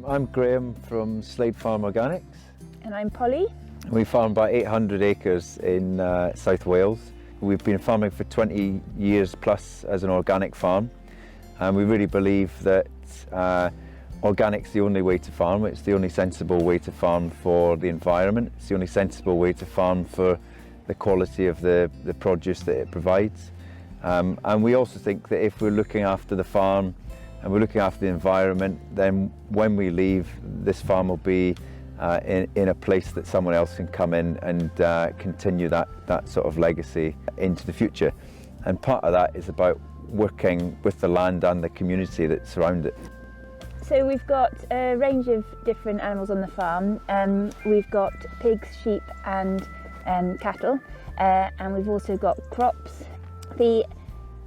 I'm Graeme from Slade Fferm Organics. And I'm Polly. We farm about 800 acres in South Wales. We've been farming for 20 years plus as an organic farm, and we really believe that organic's the only way to farm. It's the only sensible way to farm for the environment. It's the only sensible way to farm for the quality of the produce that it provides. And we also think that if we're looking after the farm and we're looking after the environment, then when we leave, this farm will be in a place that someone else can come in and continue that sort of legacy into the future. And part of that is about working with the land and the community that surround it. So we've got a range of different animals on the farm. We've got pigs, sheep and cattle, and we've also got crops. The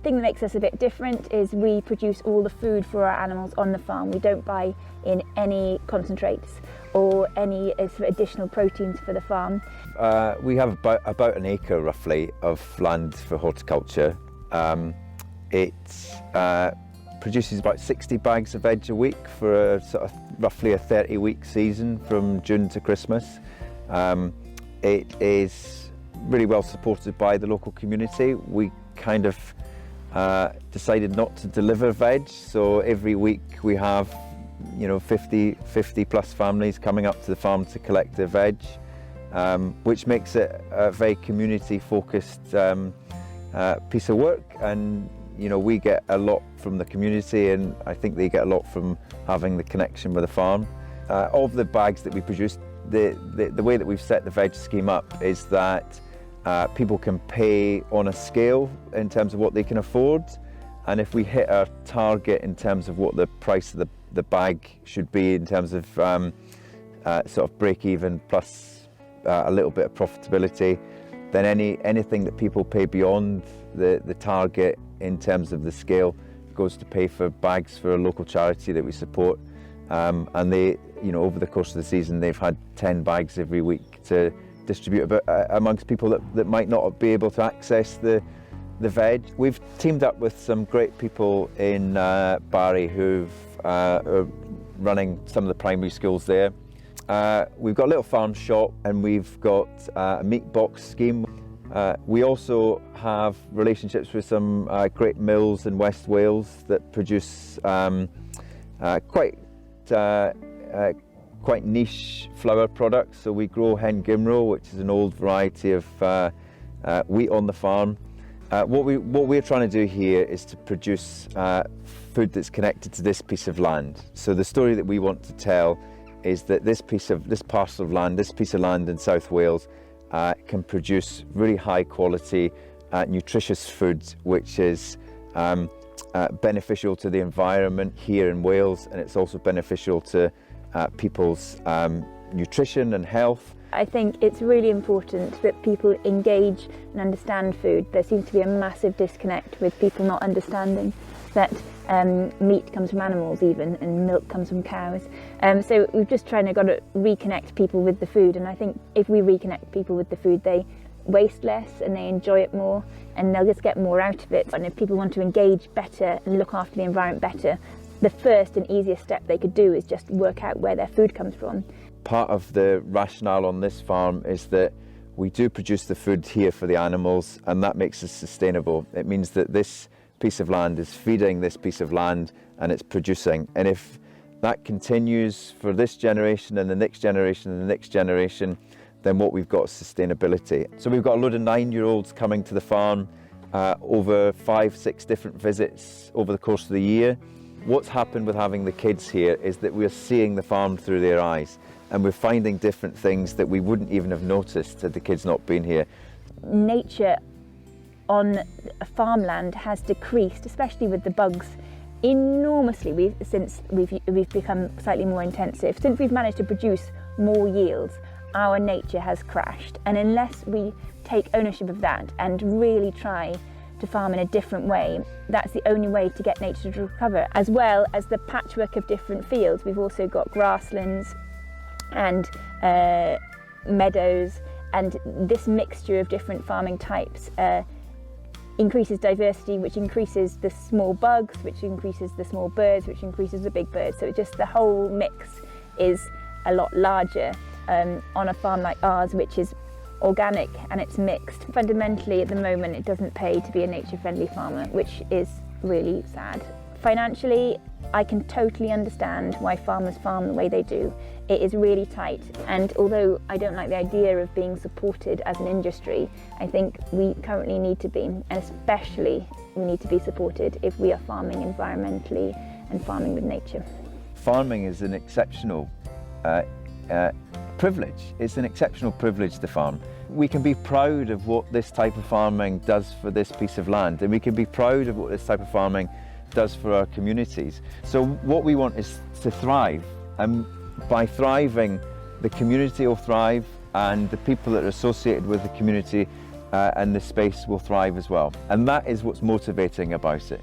thing that makes us a bit different is we produce all the food for our animals on the farm. We don't buy in any concentrates or any additional proteins for the farm. We have about an acre roughly of land for horticulture. It produces about 60 bags of veg a week for a sort of roughly a 30-week season from June to Christmas. It is really well supported by the local community. We kind of decided not to deliver veg, so every week we have 50 plus families coming up to the farm to collect their veg, which makes it a very community focused piece of work. And we get a lot from the community, and I think they get a lot from having the connection with the farm. Of the bags that we produce, the way that we've set the veg scheme up is that people can pay on a scale in terms of what they can afford, and if we hit our target in terms of what the price of the bag should be in terms of sort of break even plus a little bit of profitability, then anything that people pay beyond the target in terms of the scale goes to pay for bags for a local charity that we support. And they, over the course of the season, they've had 10 bags every week to distribute amongst people that might not be able to access the veg. We've teamed up with some great people in Barry who've are running some of the primary schools there. We've got a little farm shop, and we've got a meat box scheme. We also have relationships with some great mills in West Wales that produce quite niche flour products. So we grow hen gymro, which is an old variety of wheat on the farm. What we're trying to do here is to produce food that's connected to this piece of land. So the story that we want to tell is that this parcel of land, this piece of land in South Wales, can produce really high quality, nutritious food, which is beneficial to the environment here in Wales, and it's also beneficial to people's nutrition and health. I think it's really important that people engage and understand food. There seems to be a massive disconnect with people not understanding that meat comes from animals even, and milk comes from cows. So we've just got to reconnect people with the food, and I think if we reconnect people with the food, they waste less and they enjoy it more, and they'll just get more out of it. And if people want to engage better and look after the environment better, the first and easiest step they could do is just work out where their food comes from. Part of the rationale on this farm is that we do produce the food here for the animals, and that makes us sustainable. It means that this piece of land is feeding this piece of land, and it's producing. And if that continues for this generation and the next generation and the next generation, then what we've got is sustainability. So we've got a load of 9-year-olds coming to the farm, over 5-6 different visits over the course of the year. What's happened with having the kids here is that we're seeing the farm through their eyes, and we're finding different things that we wouldn't even have noticed had the kids not been here. Nature on farmland has decreased, especially with the bugs, enormously since we've become slightly more intensive. Since we've managed to produce more yields, our nature has crashed, and unless we take ownership of that and really try to farm in a different way, that's the only way to get nature to recover. As well as the patchwork of different fields, we've also got grasslands and meadows, and this mixture of different farming types increases diversity, which increases the small bugs, which increases the small birds, which increases the big birds. So just the whole mix is a lot larger on a farm like ours, which is organic and it's mixed. Fundamentally, at the moment, it doesn't pay to be a nature-friendly farmer, which is really sad. Financially, I can totally understand why farmers farm the way they do. It is really tight, and although I don't like the idea of being supported as an industry, I think we currently need to be, and especially we need to be supported if we are farming environmentally and farming with nature. Farming is an exceptional privilege. It's an exceptional privilege to farm. We can be proud of what this type of farming does for this piece of land, and we can be proud of what this type of farming does for our communities. So what we want is to thrive, and by thriving, the community will thrive, and the people that are associated with the community and the space will thrive as well. And that is what's motivating about it.